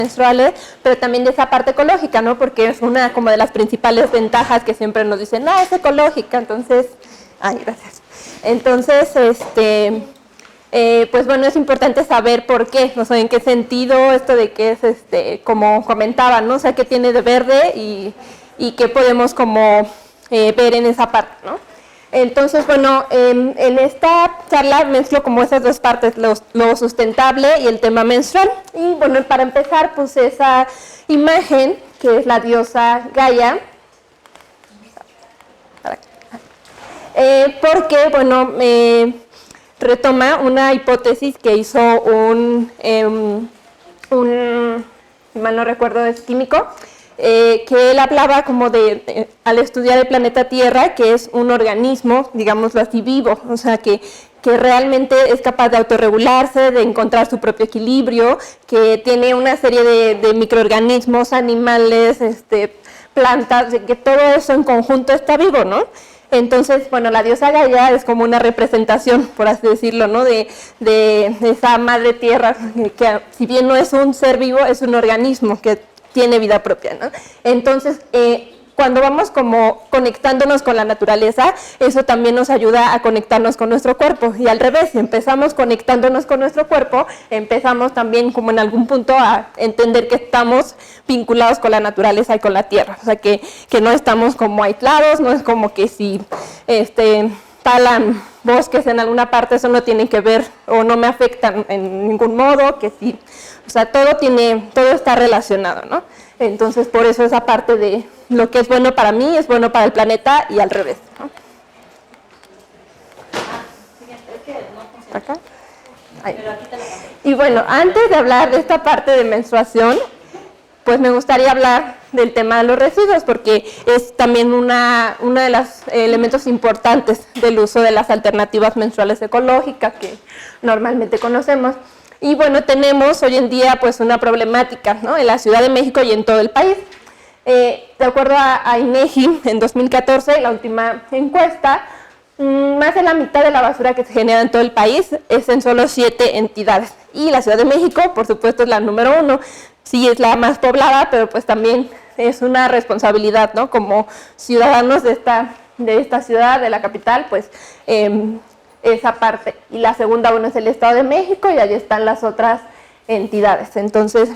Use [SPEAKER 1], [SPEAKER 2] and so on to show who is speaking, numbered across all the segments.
[SPEAKER 1] menstruales, pero también de esa parte ecológica, ¿no? Porque es una como de las principales ventajas que siempre nos dicen, es ecológica, entonces, gracias. Entonces, pues bueno, es importante saber por qué, o sea, en qué sentido esto de que es, como comentaba, ¿no? O sea, qué tiene de verde y qué podemos como ver en esa parte, ¿no? Entonces, bueno, en esta charla mezclo como esas dos partes, lo sustentable y el tema menstrual. Y bueno, para empezar puse esa imagen que es la diosa Gaia, porque, bueno, retoma una hipótesis que hizo un si mal no recuerdo, es químico, que él hablaba como al estudiar el planeta Tierra, que es un organismo, digámoslo así, vivo, o sea, que realmente es capaz de autorregularse, de encontrar su propio equilibrio, que tiene una serie de microorganismos, animales, plantas, que todo eso en conjunto está vivo, ¿no? Entonces, bueno, la diosa Gaia es como una representación, por así decirlo, ¿no? de esa madre tierra, que si bien no es un ser vivo, es un organismo que tiene vida propia, ¿no? Entonces, cuando vamos como conectándonos con la naturaleza, eso también nos ayuda a conectarnos con nuestro cuerpo, y al revés, si empezamos conectándonos con nuestro cuerpo, empezamos también como en algún punto a entender que estamos vinculados con la naturaleza y con la tierra, o sea que no estamos como aislados, no es como que si talan bosques en alguna parte, eso no tiene que ver o no me afecta en ningún modo, que sí, o sea, todo está relacionado, ¿no? Entonces, por eso esa parte de lo que es bueno para mí es bueno para el planeta y al revés, ¿no? ¿Acá? Ahí. Y bueno, antes de hablar de esta parte de menstruación, pues me gustaría hablar del tema de los residuos, porque es también uno de los elementos importantes del uso de las alternativas menstruales ecológicas que normalmente conocemos. Y bueno, tenemos hoy en día pues una problemática, ¿no? En la Ciudad de México y en todo el país. De acuerdo a INEGI, en 2014, la última encuesta, más de la mitad de la basura que se genera en todo el país es en solo 7 entidades. Y la Ciudad de México, por supuesto, es la número 1. Sí, es la más poblada, pero pues también es una responsabilidad, ¿no? Como ciudadanos de esta ciudad, de la capital, pues esa parte. Y la segunda, bueno, es el Estado de México, y ahí están las otras entidades. Entonces,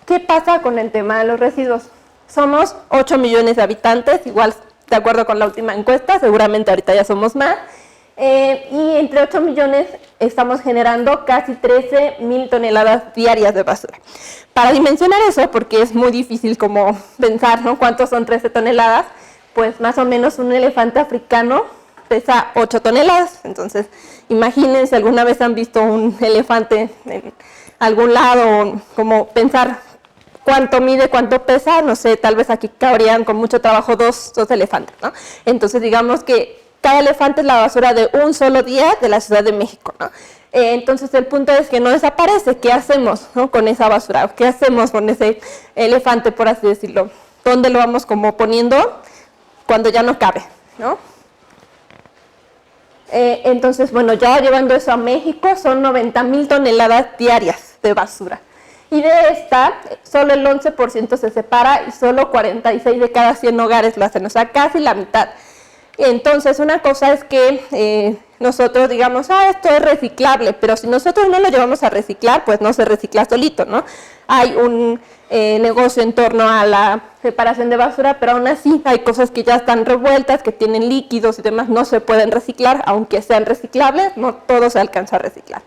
[SPEAKER 1] ¿qué pasa con el tema de los residuos? Somos 8 millones de habitantes, igual de acuerdo con la última encuesta, seguramente ahorita ya somos más, y entre 8 millones estamos generando casi 13,000 toneladas diarias de basura. Para dimensionar eso, porque es muy difícil como pensar, ¿no? ¿Cuántos son 13 toneladas? Pues más o menos un elefante africano pesa 8 toneladas, entonces imagínense, alguna vez han visto un elefante en algún lado, como pensar cuánto mide, cuánto pesa, no sé, tal vez aquí cabrían con mucho trabajo dos elefantes, ¿no? Entonces digamos que cada elefante es la basura de un solo día de la Ciudad de México, ¿no? Entonces el punto es que no desaparece. ¿Qué hacemos, ¿no? Con esa basura? ¿Qué hacemos con ese elefante, por así decirlo? ¿Dónde lo vamos como poniendo cuando ya no cabe, ¿no? Entonces, bueno, ya llevando eso a México, son 90,000 toneladas diarias de basura. Y de esta, solo el 11% se separa y solo 46 de cada 100 hogares lo hacen, o sea, casi la mitad. Entonces, una cosa es que nosotros digamos, esto es reciclable, pero si nosotros no lo llevamos a reciclar, pues no se recicla solito, ¿no? Hay un negocio en torno a la separación de basura, pero aún así hay cosas que ya están revueltas, que tienen líquidos y demás, no se pueden reciclar, aunque sean reciclables, no todo se alcanza a reciclar.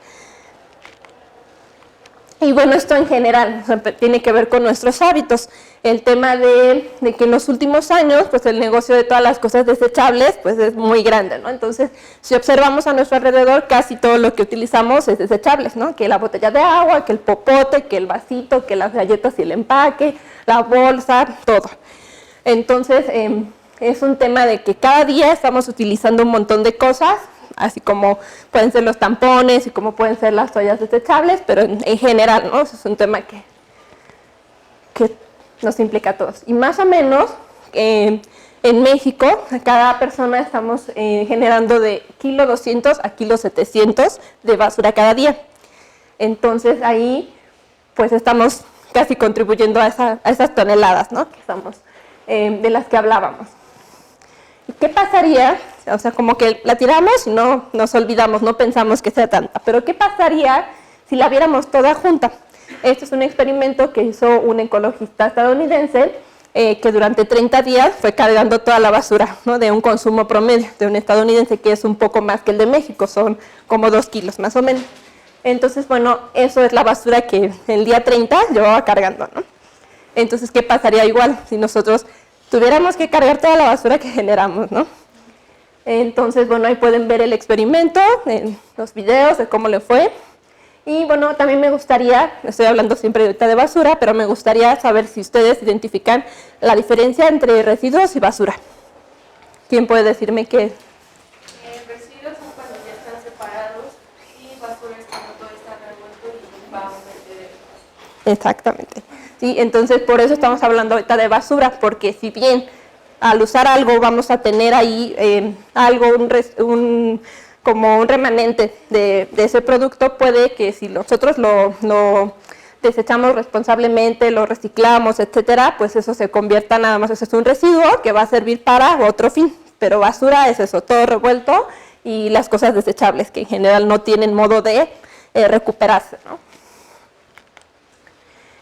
[SPEAKER 1] Y bueno, esto en general, o sea, tiene que ver con nuestros hábitos. El tema de que en los últimos años, pues el negocio de todas las cosas desechables, pues es muy grande, ¿no? Entonces, si observamos a nuestro alrededor, casi todo lo que utilizamos es desechable, ¿no? Que la botella de agua, que el popote, que el vasito, que las galletas y el empaque, la bolsa, todo. Entonces, es un tema de que cada día estamos utilizando un montón de cosas, así como pueden ser los tampones y como pueden ser las toallas desechables, pero en general, ¿no? Eso es un tema que nos implica a todos. Y más o menos, en México, cada persona estamos generando de 1,200 a 1,700 de basura cada día. Entonces, ahí pues estamos casi contribuyendo a esas toneladas, ¿no? Que estamos, de las que hablábamos. ¿Y qué pasaría? O sea, como que la tiramos y no nos olvidamos, no pensamos que sea tanta, pero ¿qué pasaría si la viéramos toda junta? Este es un experimento que hizo un ecologista estadounidense que durante 30 días fue cargando toda la basura, ¿no? De un consumo promedio de un estadounidense que es un poco más que el de México, son como 2 kilos más o menos. Entonces, bueno, eso es la basura que el día 30 llevaba cargando, ¿no? Entonces, ¿qué pasaría igual si nosotros tuviéramos que cargar toda la basura que generamos, ¿no? Entonces, bueno, ahí pueden ver el experimento, en los videos de cómo le fue. Y bueno, también me gustaría, estoy hablando siempre ahorita de basura, pero me gustaría saber si ustedes identifican la diferencia entre residuos y basura. ¿Quién puede decirme qué?
[SPEAKER 2] Residuos son cuando ya están separados y basura es cuando todo está revuelto y va a un vertedero.
[SPEAKER 1] Exactamente. Sí, entonces por eso estamos hablando ahorita de basura, porque si bien al usar algo vamos a tener ahí algo, como un remanente de ese producto, puede que si nosotros lo desechamos responsablemente, lo reciclamos, etcétera, pues eso se convierta nada más, eso es un residuo que va a servir para otro fin, pero basura es eso, todo revuelto y las cosas desechables que en general no tienen modo de recuperarse, ¿no?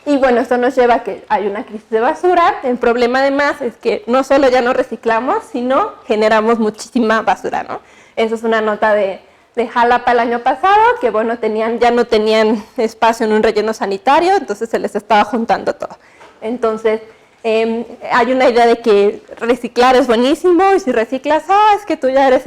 [SPEAKER 1] Y bueno, esto nos lleva a que hay una crisis de basura. El problema además es que no solo ya no reciclamos, sino generamos muchísima basura, ¿no? Eso es una nota de Jalapa el año pasado, que bueno, ya no tenían espacio en un relleno sanitario, entonces se les estaba juntando todo. Entonces, hay una idea de que reciclar es buenísimo, y si reciclas, es que tú ya eres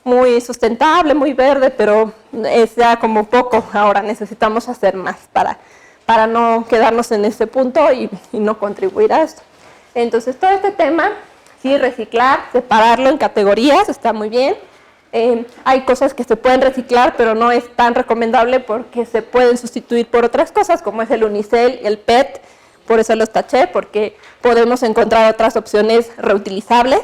[SPEAKER 1] muy sustentable, muy verde, pero es ya como poco, ahora necesitamos hacer más para no quedarnos en ese punto y no contribuir a esto. Entonces, todo este tema, sí, reciclar, separarlo en categorías, está muy bien. Hay cosas que se pueden reciclar, pero no es tan recomendable porque se pueden sustituir por otras cosas, como es el unicel y el PET, por eso los taché, porque podemos encontrar otras opciones reutilizables.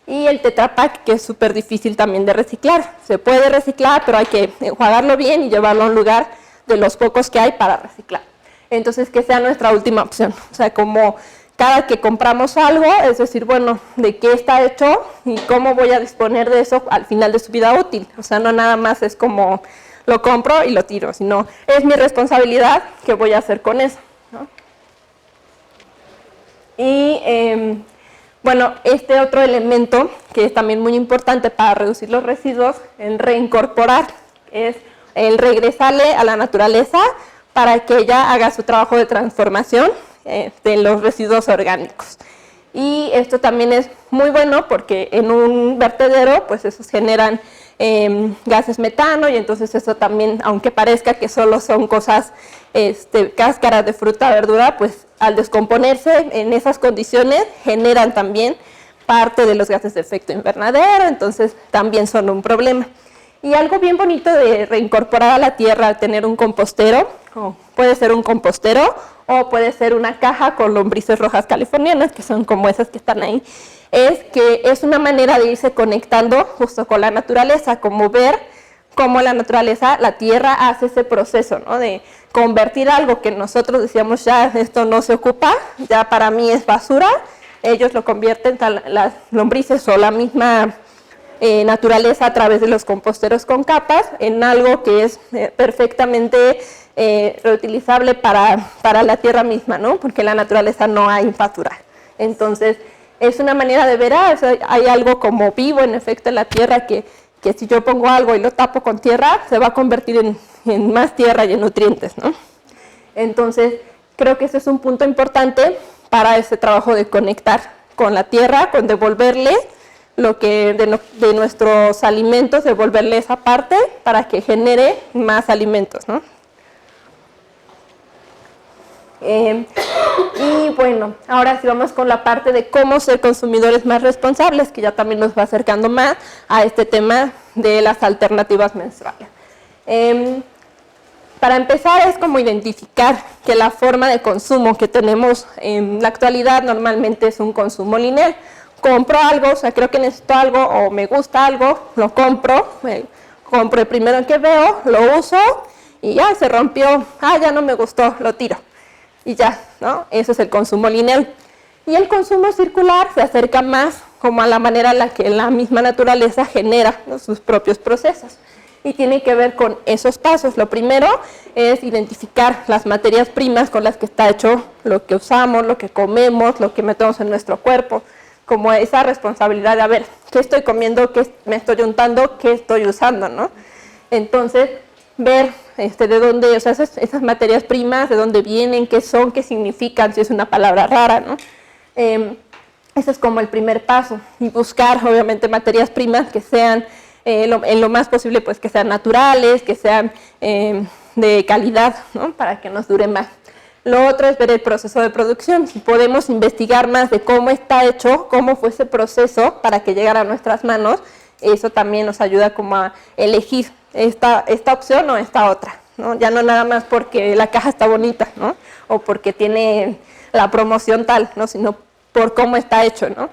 [SPEAKER 1] Y el Tetra Pak, que es súper difícil también de reciclar. Se puede reciclar, pero hay que enjuagarlo bien y llevarlo a un lugar de los pocos que hay para reciclar. Entonces, que sea nuestra última opción. O sea, como cada que compramos algo, es decir, bueno, ¿de qué está hecho y cómo voy a disponer de eso al final de su vida útil? O sea, no nada más es como lo compro y lo tiro, sino es mi responsabilidad, ¿qué voy a hacer con eso? ¿No? Y bueno, este otro elemento que es también muy importante para reducir los residuos, el reincorporar, es el regresarle a la naturaleza para que ella haga su trabajo de transformación de los residuos orgánicos. Y esto también es muy bueno porque en un vertedero, pues esos generan gases metano y entonces eso también, aunque parezca que solo son cosas, cáscaras de fruta, verdura, pues al descomponerse en esas condiciones generan también parte de los gases de efecto invernadero, entonces también son un problema. Y algo bien bonito de reincorporar a la tierra, tener un compostero, o puede ser un compostero o puede ser una caja con lombrices rojas californianas, que son como esas que están ahí, es que es una manera de irse conectando justo con la naturaleza, como ver cómo la naturaleza, la tierra hace ese proceso, ¿no? De convertir algo que nosotros decíamos ya esto no se ocupa, ya para mí es basura, ellos lo convierten, las lombrices o la misma naturaleza a través de los composteros con capas en algo que es perfectamente reutilizable para la tierra misma, ¿no? Porque en la naturaleza no hay basura. Entonces, es una manera de ver, o sea, hay algo como vivo en efecto en la tierra que si yo pongo algo y lo tapo con tierra, se va a convertir en más tierra y en nutrientes, ¿no? Entonces, creo que ese es un punto importante para ese trabajo de conectar con la tierra, con devolverle lo que de nuestros alimentos, devolverle esa parte para que genere más alimentos, ¿no? Y bueno, ahora sí vamos con la parte de cómo ser consumidores más responsables, que ya también nos va acercando más a este tema de las alternativas menstruales. Para empezar es como identificar que la forma de consumo que tenemos en la actualidad normalmente es un consumo lineal. Compro algo, o sea, creo que necesito algo o me gusta algo, lo compro, compro el primero que veo, lo uso y ya se rompió, ya no me gustó, lo tiro. Y ya, ¿no? Eso es el consumo lineal. Y el consumo circular se acerca más como a la manera en la que la misma naturaleza genera, ¿no?, sus propios procesos. Y tiene que ver con esos pasos. Lo primero es identificar las materias primas con las que está hecho lo que usamos, lo que comemos, lo que metemos en nuestro cuerpo, como esa responsabilidad de, a ver, ¿qué estoy comiendo? ¿Qué me estoy untando? ¿Qué estoy usando? ¿No? Entonces, ver de dónde, o sea, esas materias primas, de dónde vienen, qué son, qué significan, si es una palabra rara, ¿no? Ese es como el primer paso. Y buscar, obviamente, materias primas que sean, en lo más posible, pues que sean naturales, que sean de calidad, ¿no?, para que nos dure más. Lo otro es ver el proceso de producción. Si podemos investigar más de cómo está hecho, cómo fue ese proceso para que llegara a nuestras manos, eso también nos ayuda como a elegir esta opción o esta otra, ¿no? Ya no nada más porque la caja está bonita, ¿no?, o porque tiene la promoción tal, ¿no?, sino por cómo está hecho, ¿no?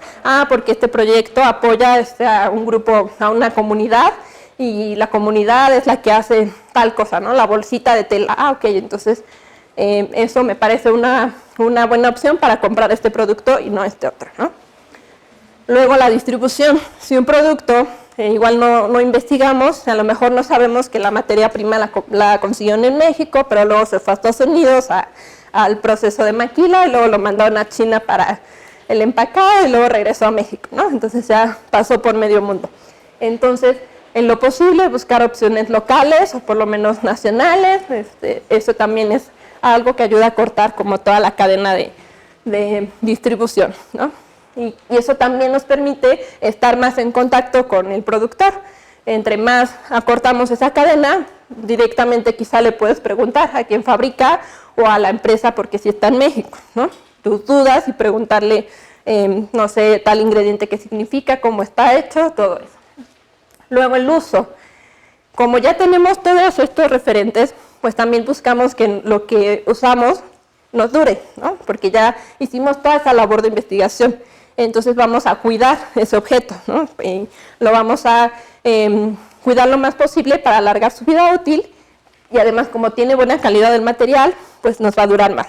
[SPEAKER 1] Porque este proyecto apoya a un grupo, a una comunidad, y la comunidad es la que hace tal cosa, ¿no? La bolsita de tela. Ok, entonces eso me parece una buena opción para comprar este producto y no este otro, ¿no? Luego la distribución. Si un producto igual no investigamos, a lo mejor no sabemos que la materia prima la consiguieron en México, pero luego se fue a Estados Unidos al proceso de maquila y luego lo mandaron a China para el empacado y luego regresó a México, ¿no? Entonces ya pasó por medio mundo. Entonces, en lo posible, buscar opciones locales o por lo menos nacionales. Eso también es algo que ayuda a cortar como toda la cadena de distribución, ¿no? Y eso también nos permite estar más en contacto con el productor. Entre más acortamos esa cadena, directamente quizá le puedes preguntar a quién fabrica o a la empresa porque si está en México, ¿no? Tus dudas y preguntarle, no sé, tal ingrediente qué significa, cómo está hecho, todo eso. Luego el uso. Como ya tenemos todos estos referentes, pues también buscamos que lo que usamos nos dure, ¿no? Porque ya hicimos toda esa labor de investigación. Entonces vamos a cuidar ese objeto, ¿no? Lo vamos a cuidar lo más posible para alargar su vida útil, y además como tiene buena calidad del material, pues nos va a durar más.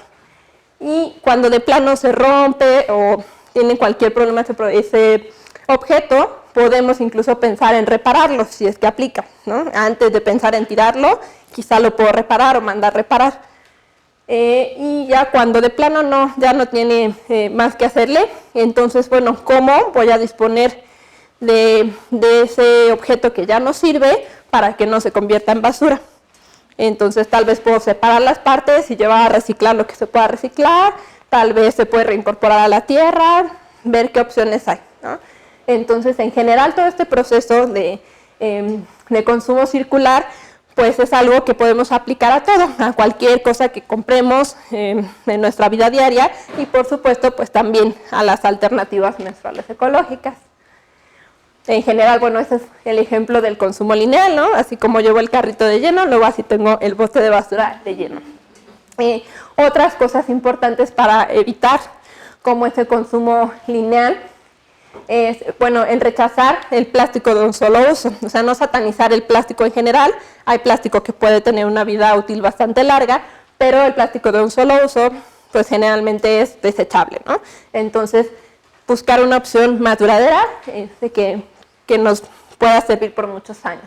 [SPEAKER 1] Y cuando de plano se rompe o tiene cualquier problema ese objeto, podemos incluso pensar en repararlo si es que aplica, ¿no? Antes de pensar en tirarlo, quizá lo puedo reparar o mandar reparar. Y ya cuando de plano ya no tiene más que hacerle, entonces, bueno, ¿cómo voy a disponer de ese objeto que ya no sirve para que no se convierta en basura? Entonces tal vez puedo separar las partes y llevar a reciclar lo que se pueda reciclar, tal vez se puede reincorporar a la tierra, ver qué opciones hay, ¿no? Entonces en general todo este proceso de consumo circular pues es algo que podemos aplicar a todo, a cualquier cosa que compremos en nuestra vida diaria, y por supuesto pues también a las alternativas menstruales ecológicas. En general, bueno, ese es el ejemplo del consumo lineal, ¿no? Así como llevo el carrito de lleno, luego así tengo el bote de basura de lleno. Otras cosas importantes para evitar como ese consumo lineal es, bueno, el rechazar el plástico de un solo uso, o sea, no satanizar el plástico en general. Hay plástico que puede tener una vida útil bastante larga, pero el plástico de un solo uso, pues generalmente es desechable, ¿no? Entonces, buscar una opción más duradera, que nos pueda servir por muchos años.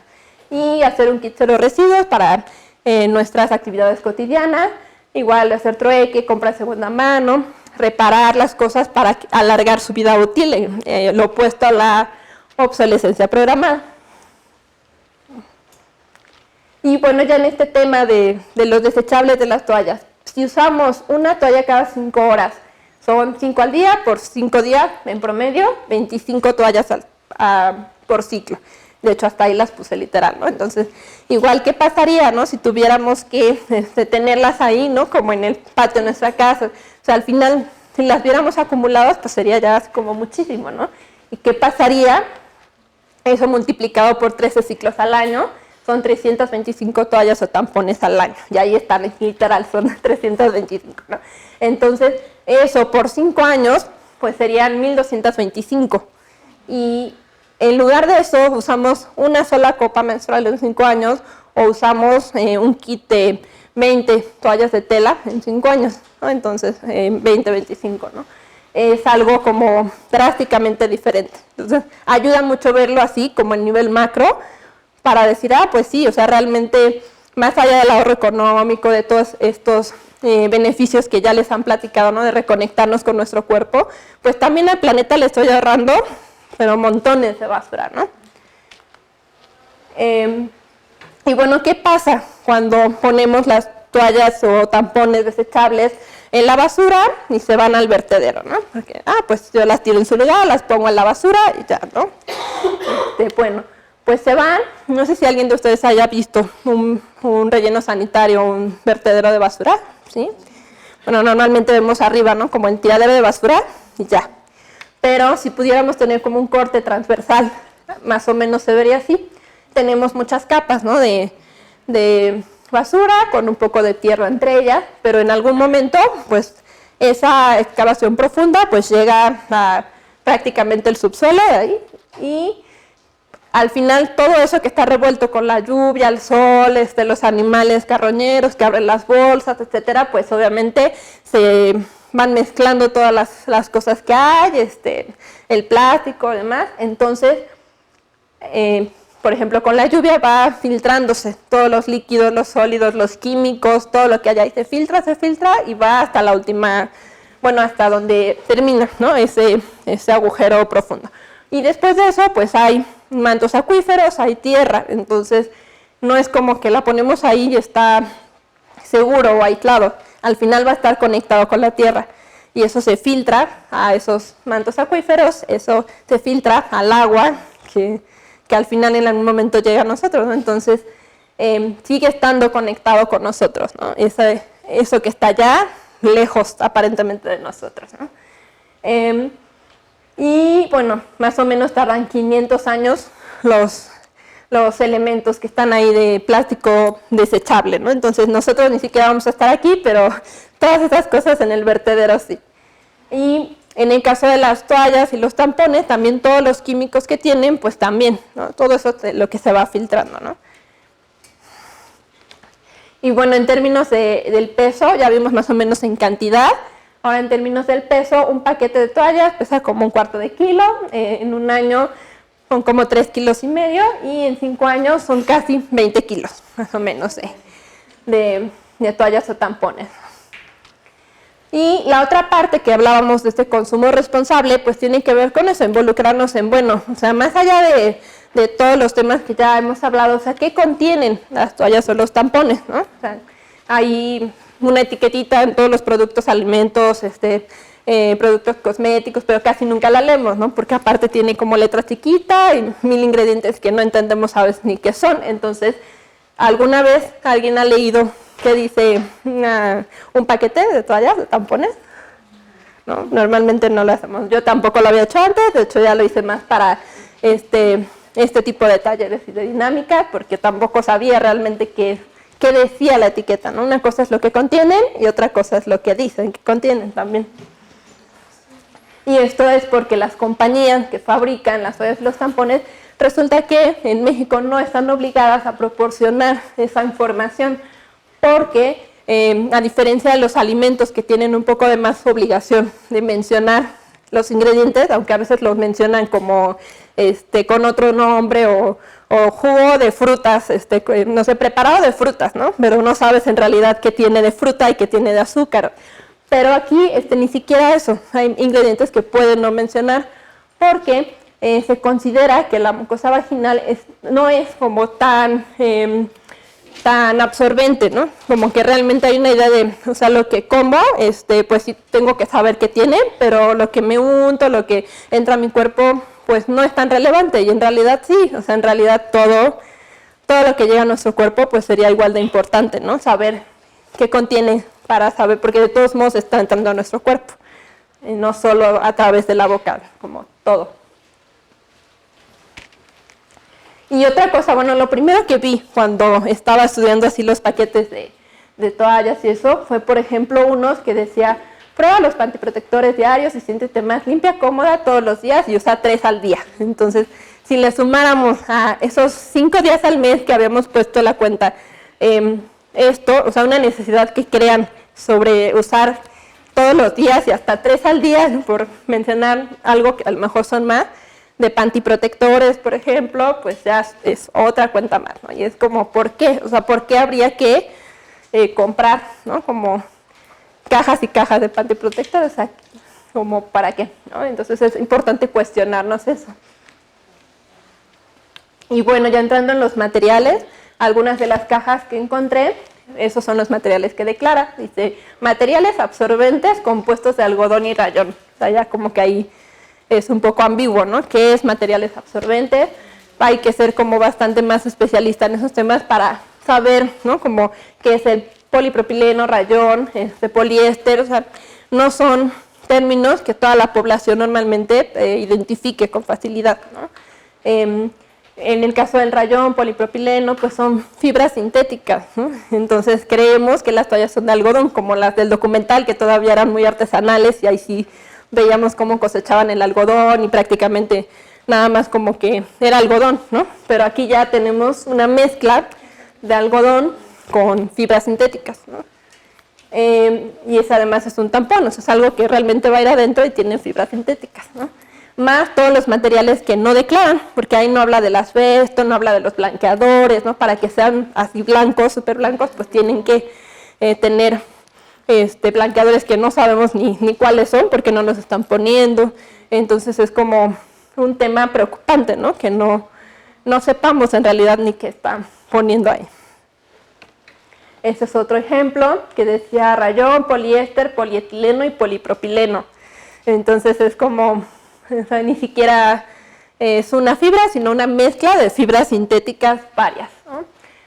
[SPEAKER 1] Y hacer un kit cero residuos para nuestras actividades cotidianas, igual hacer trueque, compra de segunda mano, reparar las cosas para alargar su vida útil, lo opuesto a la obsolescencia programada. Y bueno, ya en este tema de los desechables de las toallas, si usamos una toalla cada 5 horas, son 5 al día, por 5 días en promedio, 25 toallas por ciclo. De hecho, hasta ahí las puse literal, ¿no? Entonces, igual, ¿qué pasaría, no? Si tuviéramos que tenerlas ahí, ¿no? Como en el patio de nuestra casa. O sea, al final, si las viéramos acumuladas, pues sería ya como muchísimo, ¿no? ¿Y qué pasaría? Eso multiplicado por 13 ciclos al año, son 325 toallas o tampones al año. Y ahí están, literal, son 325, ¿no? Entonces, eso por 5 años, pues serían 1225. Y en lugar de eso, usamos una sola copa menstrual en 5 años o usamos un kit de 20 toallas de tela en 5 años, ¿no? Entonces 20, 25, ¿no? Es algo como drásticamente diferente. Entonces ayuda mucho verlo así como el nivel macro para decir, pues sí, o sea, realmente más allá del ahorro económico, de todos estos beneficios que ya les han platicado, ¿no? De reconectarnos con nuestro cuerpo, pues también al planeta le estoy ahorrando, pero montones de basura, ¿no? Y bueno, ¿qué pasa cuando ponemos las toallas o tampones desechables en la basura y se van al vertedero, ¿no? Porque, pues yo las tiro en su lugar, las pongo en la basura y ya, ¿no? Bueno, pues se van. No sé si alguien de ustedes haya visto un relleno sanitario, un vertedero de basura, ¿sí? Bueno, normalmente vemos arriba, ¿no? Como el tiradero de basura y ya. Pero si pudiéramos tener como un corte transversal, más o menos se vería así. Tenemos muchas capas, ¿no? De basura con un poco de tierra entre ellas, pero en algún momento, pues esa excavación profunda, pues llega a prácticamente el subsuelo de ahí y al final todo eso que está revuelto con la lluvia, el sol, los animales carroñeros que abren las bolsas, etcétera, pues obviamente se van mezclando todas las cosas que hay, el plástico y demás. Entonces, por ejemplo, con la lluvia va filtrándose todos los líquidos, los sólidos, los químicos, todo lo que hay ahí se filtra y va hasta la última, bueno, hasta donde termina, ¿no? ese agujero profundo. Y después de eso, pues hay mantos acuíferos, hay tierra, entonces no es como que la ponemos ahí y está seguro o aislado, al final va a estar conectado con la tierra y eso se filtra a esos mantos acuíferos, eso se filtra al agua que al final en algún momento llega a nosotros, ¿no? Entonces sigue estando conectado con nosotros, ¿no? Eso que está allá, lejos aparentemente de nosotros, ¿no? Y bueno, más o menos tardan 500 años los elementos que están ahí de plástico desechable, ¿no? Entonces nosotros ni siquiera vamos a estar aquí, pero todas esas cosas en el vertedero sí. Y en el caso de las toallas y los tampones, también todos los químicos que tienen, pues también, ¿no? Todo eso es lo que se va filtrando, ¿no? Y bueno, en términos del peso, ya vimos más o menos en cantidad. Ahora, en términos del peso, un paquete de toallas pesa como 1/4 kilo, en un año son como 3,5 kilos y en 5 años son casi 20 kilos, más o menos, de toallas o tampones. Y la otra parte que hablábamos de este consumo responsable, pues tiene que ver con eso, involucrarnos en, bueno, o sea, más allá de todos los temas que ya hemos hablado, o sea, ¿qué contienen las toallas o los tampones, ¿no? O sea, hay una etiquetita en todos los productos, alimentos, productos cosméticos, pero casi nunca la leemos, ¿no? Porque aparte tiene como letra chiquita y 1000 ingredientes que no entendemos a veces ni qué son. Entonces, ¿alguna vez alguien ha leído qué dice un paquete de toallas, de tampones? ¿No? Normalmente no lo hacemos. Yo tampoco lo había hecho antes, de hecho ya lo hice más para este tipo de talleres y de dinámicas, porque tampoco sabía realmente qué decía la etiqueta, ¿no? Una cosa es lo que contienen y otra cosa es lo que dicen que contienen también. Y esto es porque las compañías que fabrican las toallas y los tampones, resulta que en México no están obligadas a proporcionar esa información, porque a diferencia de los alimentos que tienen un poco de más obligación de mencionar los ingredientes, aunque a veces los mencionan como con otro nombre o jugo de frutas, no sé, preparado de frutas, ¿no? Pero no sabes en realidad qué tiene de fruta y qué tiene de azúcar. Pero aquí ni siquiera eso, hay ingredientes que pueden no mencionar porque se considera que la mucosa vaginal no es como tan absorbente, ¿no? Como que realmente hay una idea de, o sea, lo que como, pues sí tengo que saber qué tiene, pero lo que me unto, lo que entra a mi cuerpo, pues no es tan relevante, y en realidad sí, o sea, en realidad todo lo que llega a nuestro cuerpo, pues sería igual de importante, ¿no? Saber qué contiene para saber, porque de todos modos está entrando a nuestro cuerpo, y no solo a través de la boca, como todo. Y otra cosa, bueno, lo primero que vi cuando estaba estudiando así los paquetes de toallas y eso, fue por ejemplo unos que decía, prueba los pantiprotectores diarios y siéntete más limpia, cómoda todos los días y usa 3 al día. Entonces, si le sumáramos a esos 5 días al mes que habíamos puesto la cuenta, esto, o sea, una necesidad que crean sobre usar todos los días y hasta 3 al día, por mencionar algo que a lo mejor son más, de pantiprotectores, por ejemplo, pues ya es otra cuenta más, ¿no? Y es como, ¿por qué? O sea, ¿por qué habría que comprar, ¿no? Como cajas y cajas de pantiprotectores, o sea, como para qué, ¿no? Entonces es importante cuestionarnos eso. Y bueno, ya entrando en los materiales, algunas de las cajas que encontré, esos son los materiales que declara. Dice, materiales absorbentes compuestos de algodón y rayón. O sea, ya como que ahí es un poco ambiguo, ¿no? ¿Qué es materiales absorbentes? Hay que ser como bastante más especialista en esos temas para saber, ¿no? Como qué es el polipropileno, rayón, poliéster, o sea, no son términos que toda la población normalmente identifique con facilidad, ¿no? En el caso del rayón, polipropileno, pues son fibras sintéticas, ¿no? Entonces creemos que las toallas son de algodón, como las del documental, que todavía eran muy artesanales y ahí sí veíamos cómo cosechaban el algodón y prácticamente nada más como que era algodón, ¿no? Pero aquí ya tenemos una mezcla de algodón con fibras sintéticas, ¿no? Y eso además es un tampón, o sea, es algo que realmente va a ir adentro y tiene fibras sintéticas, ¿no? Más todos los materiales que no declaran, porque ahí no habla del asbesto, no habla de los blanqueadores, ¿no? Para que sean así blancos, súper blancos, pues tienen que tener blanqueadores que no sabemos ni cuáles son, porque no los están poniendo. Entonces es como un tema preocupante, ¿no? Que no sepamos en realidad ni qué están poniendo ahí. Este es otro ejemplo que decía rayón, poliéster, polietileno y polipropileno. Entonces es como, o sea, ni siquiera es una fibra, sino una mezcla de fibras sintéticas varias, ¿no?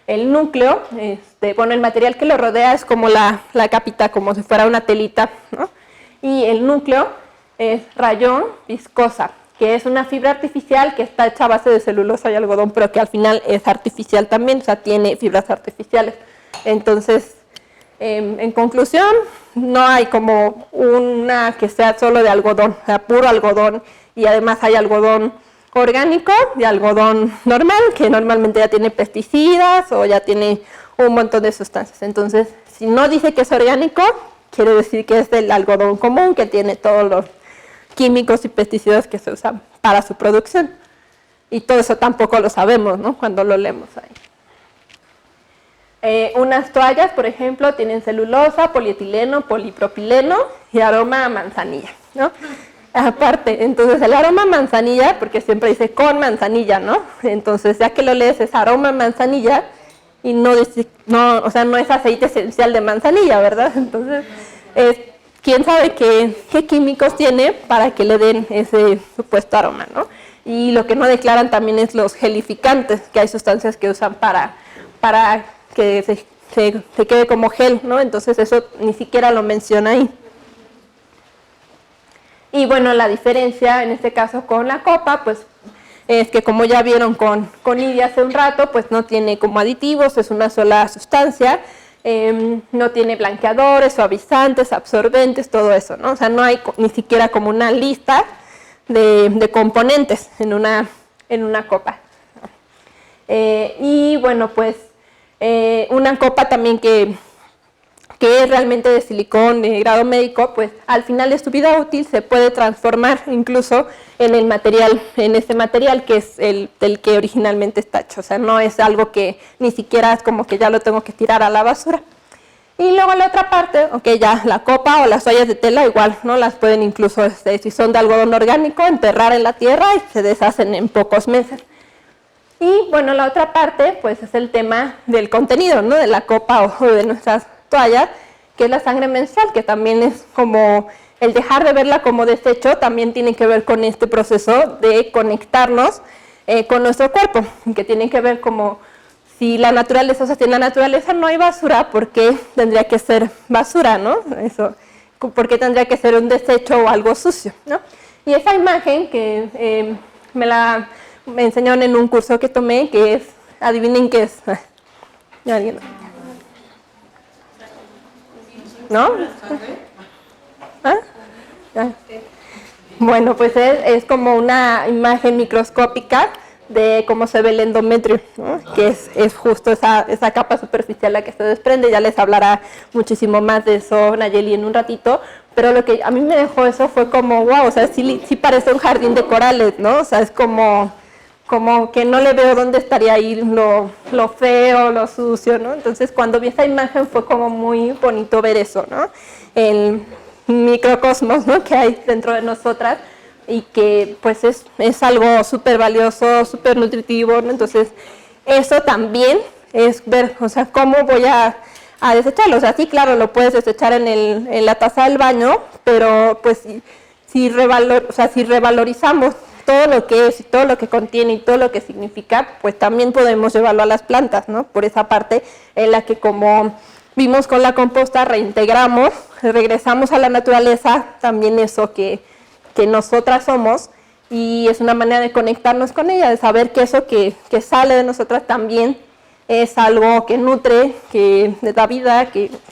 [SPEAKER 1] El núcleo, bueno, el material que lo rodea es como la capita, como si fuera una telita, ¿no? Y el núcleo es rayón viscosa, que es una fibra artificial que está hecha a base de celulosa y algodón, pero que al final es artificial también, o sea, tiene fibras artificiales. Entonces, en conclusión, no hay como una que sea solo de algodón, o sea, puro algodón, y además hay algodón orgánico y algodón normal, que normalmente ya tiene pesticidas o ya tiene un montón de sustancias. Entonces, si no dice que es orgánico, quiere decir que es del algodón común, que tiene todos los químicos y pesticidas que se usan para su producción. Y todo eso tampoco lo sabemos, ¿no? Cuando lo leemos ahí. Unas toallas, por ejemplo, tienen celulosa, polietileno, polipropileno y aroma a manzanilla, ¿no? Aparte, entonces el aroma a manzanilla, porque siempre dice con manzanilla, ¿no? Entonces ya que lo lees es aroma a manzanilla y no dice, o sea, no es aceite esencial de manzanilla, ¿verdad? Entonces, quién sabe qué químicos tiene para que le den ese supuesto aroma, ¿no? Y lo que no declaran también es los gelificantes, que hay sustancias que usan para que se quede como gel, ¿no? Entonces eso ni siquiera lo menciona ahí. Y bueno, la diferencia en este caso con la copa, pues es que como ya vieron con Lidia hace un rato, pues no tiene como aditivos, es una sola sustancia, no tiene blanqueadores, suavizantes, absorbentes, todo eso, ¿no? O sea, no hay ni siquiera como una lista de componentes en una copa. Y bueno, pues una copa también que es realmente de silicón de grado médico, pues al final de su vida útil se puede transformar incluso en el material, en ese material que es el que originalmente está hecho. O sea, no es algo que ni siquiera es como que ya lo tengo que tirar a la basura. Y luego la otra parte, ok, ya la copa o las toallas de tela igual, ¿no? Las pueden incluso, si son de algodón orgánico, enterrar en la tierra y se deshacen en pocos meses. Y bueno, la otra parte, pues es el tema del contenido, ¿no? De la copa o de nuestras toallas, que es la sangre menstrual, que también es como el dejar de verla como desecho, también tiene que ver con este proceso de conectarnos con nuestro cuerpo, que tiene que ver como si la naturaleza, o sea, si en la naturaleza no hay basura, ¿por qué tendría que ser basura, no? Eso, ¿por qué tendría que ser un desecho o algo sucio, no? Y esa imagen que me enseñaron en un curso que tomé, que es, adivinen qué es. ¿Alguien? ¿No? ¿Ah? Bueno, pues es como una imagen microscópica de cómo se ve el endometrio, ¿no? Que es justo esa capa superficial la que se desprende. Ya les hablará muchísimo más de eso Nayeli en un ratito, pero lo que a mí me dejó eso fue como, wow, o sea, sí parece un jardín de corales, ¿no? O sea, es como que no le veo dónde estaría ahí lo feo, lo sucio, ¿no? Entonces, cuando vi esa imagen fue como muy bonito ver eso, ¿no? El microcosmos, ¿no? Que hay dentro de nosotras y que pues es algo súper valioso, súper nutritivo, ¿no? Entonces, eso también es ver, o sea, cómo voy a desecharlo. O sea, sí, claro, lo puedes desechar en la taza del baño, pero pues si revalorizamos todo lo que es y todo lo que contiene y todo lo que significa, pues también podemos llevarlo a las plantas, ¿no? Por esa parte en la que, como vimos con la composta, reintegramos, regresamos a la naturaleza, también eso que nosotras somos, y es una manera de conectarnos con ella, de saber que eso que sale de nosotras también es algo que nutre, que da vida,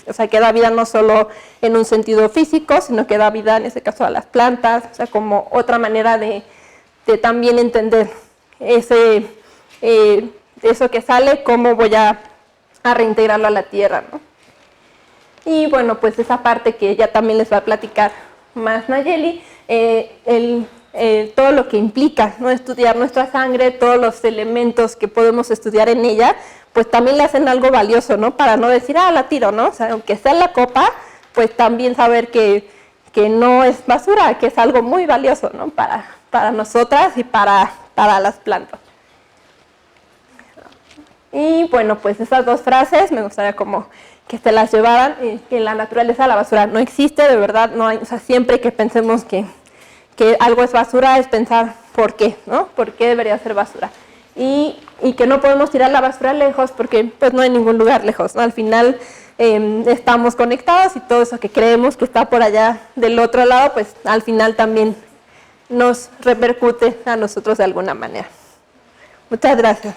[SPEAKER 1] o sea, que da vida no solo en un sentido físico, sino que da vida en ese caso a las plantas, o sea, como otra manera de también entender eso que sale, cómo voy a reintegrarlo a la tierra, ¿no? Y bueno, pues esa parte que ya también les va a platicar más Nayeli, todo lo que implica, ¿no? Estudiar nuestra sangre, todos los elementos que podemos estudiar en ella, pues también le hacen algo valioso, ¿no? Para no decir, la tiro, ¿no? O sea, aunque sea en la copa, pues también saber que no es basura, que es algo muy valioso, ¿no? Para nosotras y para las plantas. Y bueno, pues esas dos frases me gustaría como que se las llevaran, que en la naturaleza la basura no existe, de verdad, no hay, o sea, siempre que pensemos que algo es basura es pensar por qué, ¿no? ¿Por qué debería ser basura? Y que no podemos tirar la basura lejos porque pues no hay ningún lugar lejos, ¿no? Al final estamos conectados y todo eso que creemos que está por allá del otro lado, pues al final también nos repercute a nosotros de alguna manera. Muchas gracias.